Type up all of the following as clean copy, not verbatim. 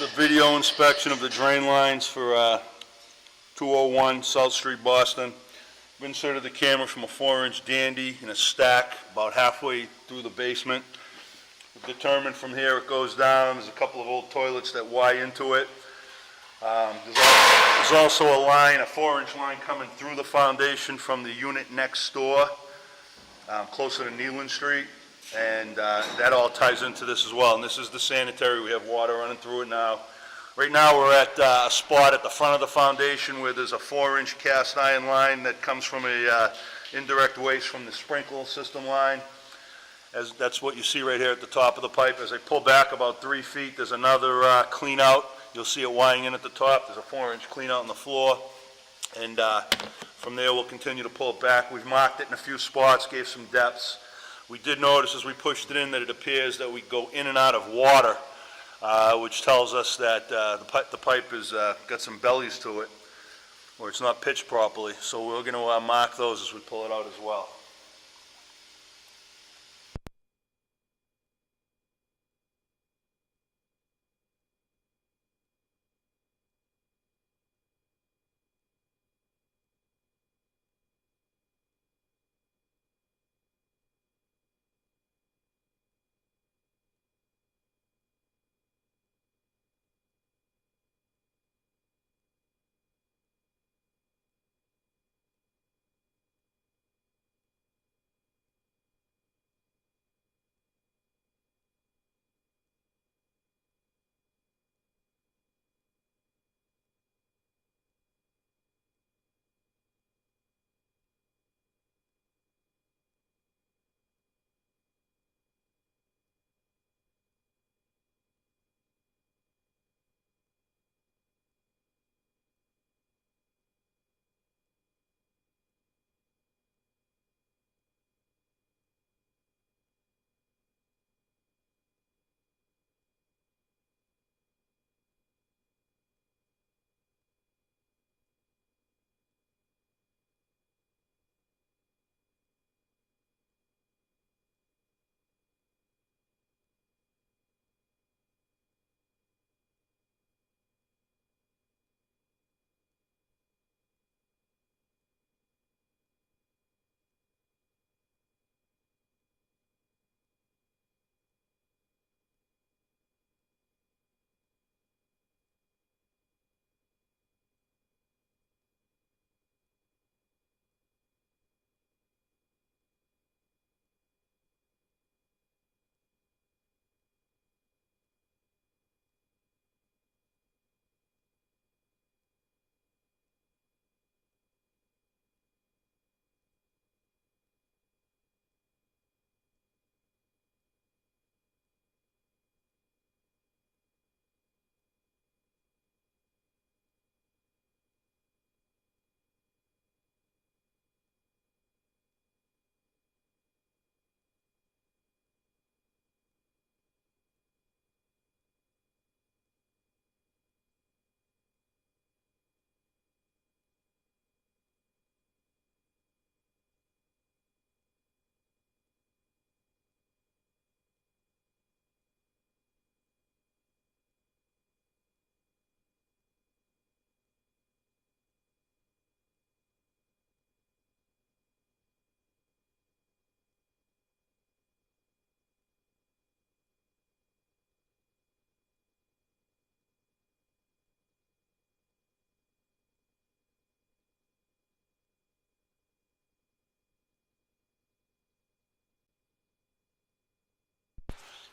It's a video inspection of the drain lines for 201 South Street, Boston. I've inserted the camera from a 4-inch dandy in a stack about halfway through the basement. We've determined from here it goes down. There's a couple of old toilets that Y into it. There's also a line, a 4-inch line coming through the foundation from the unit next door, closer to Neelan Street. And that all ties into this as well. And this is the sanitary. We have water running through it now. Right now we're at a spot at the front of the foundation where there's a 4-inch cast iron line that comes from a indirect waste from the sprinkler system line. That's what you see right here at the top of the pipe. As I pull back about 3 feet, there's another clean out. You'll see it winding in at the top. There's a 4-inch clean out on the floor. And from there we'll continue to pull it back. We've marked it in a few spots, gave some depths. We did notice as we pushed it in that it appears that we go in and out of water, which tells us that the pipe has got some bellies to it, or it's not pitched properly. So we're going to mark those as we pull it out as well.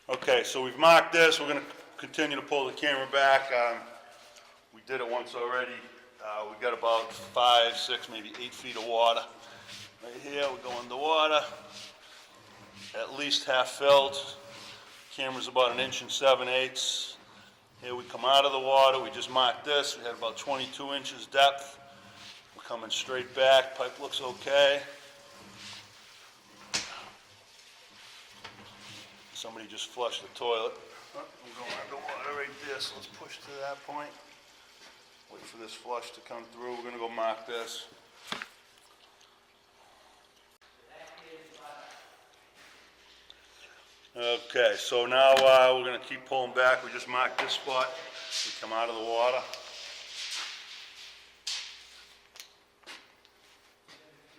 Okay, so we've marked this. We're going to continue to pull the camera back. We did it once already. We've got about 5, 6, maybe 8 feet of water. Right here, we go in the water, at least half filled. Camera's about 1 7/8 inches. Here we come out of the water. We just marked this. We had about 22 inches depth. We're coming straight back. Pipe looks okay. Somebody just flushed the toilet. Oh, we're going underwater right there, so let's push to that point. Wait for this flush to come through. We're going to go mark this. Okay, so now we're going to keep pulling back. We just marked this spot. We come out of the water.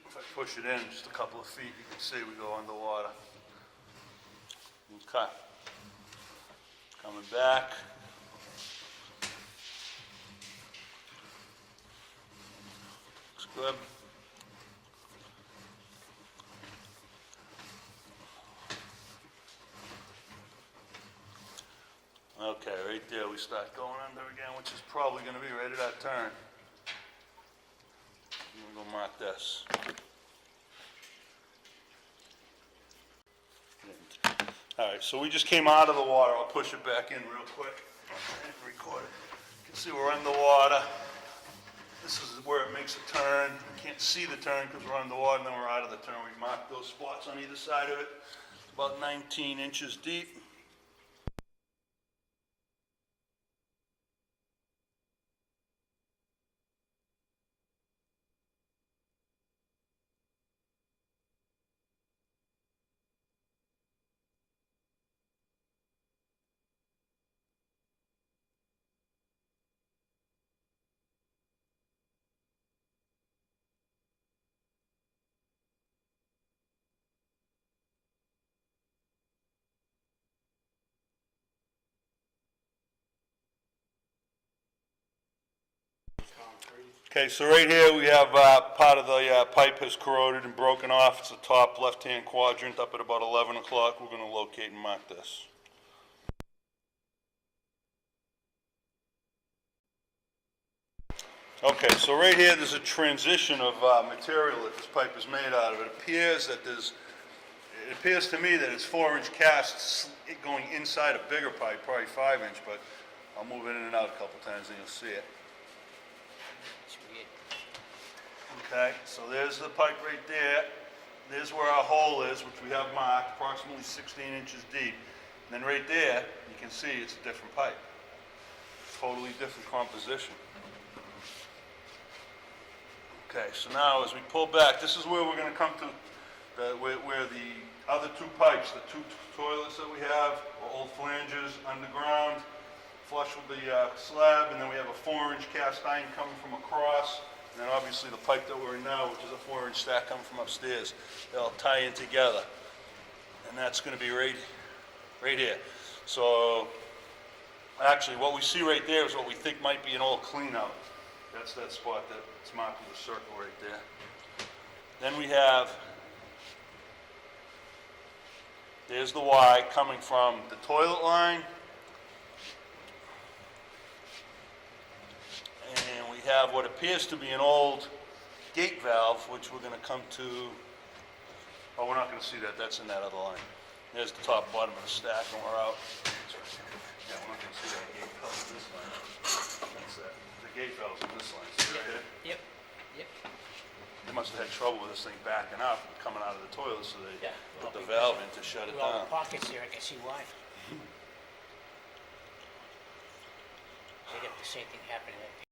If I push it in just a couple of feet, you can see we go underwater. Okay. Coming back. Looks good. Okay, right there we start going under again, which is probably going to be right at that turn. I'm going to go mark this. All right, so we just came out of the water. I'll push it back in real quick and record it. You can see we're underwater. This is where it makes a turn. You can't see the turn because we're underwater, and then we're out of the turn. We marked those spots on either side of it. It's about 19 inches deep. Okay, so right here we have part of the pipe has corroded and broken off. It's the top left-hand quadrant up at about 11 o'clock. We're going to locate and mark this. Okay, so right here there's a transition of material that this pipe is made out of. It appears to me that it's 4-inch casts going inside a bigger pipe, probably 5-inch, but I'll move it in and out a couple times and you'll see it. Okay, so there's the pipe right there. There's where our hole is, which we have marked, approximately 16 inches deep. And then right there, you can see it's a different pipe. Totally different composition. Okay, so now as we pull back, this is where we're going to come to where the other two pipes, the two toilets that we have, are old flanges underground, flush with the slab, and then we have a 4-inch cast iron coming from across. And then obviously the pipe that we're in now, which is a 4-inch stack coming from upstairs. They all tie in together. And that's going to be right here. So actually what we see right there is what we think might be an old clean out. That's that spot that's marked with a circle right there. Then we have, there's the Y coming from the toilet line. And we have what appears to be an old gate valve, which we're going to come to. Oh, we're not going to see that. That's in that other line. There's the top bottom of the stack, and we're out. Yeah, we're not going to see that gate valve in this line. That's that. The gate valve's in this line. See right here? Yep. They must have had trouble with this thing backing up and coming out of the toilet, so they put the valve in to shut it With all down. the pockets here, I can see why. They got the same thing happening at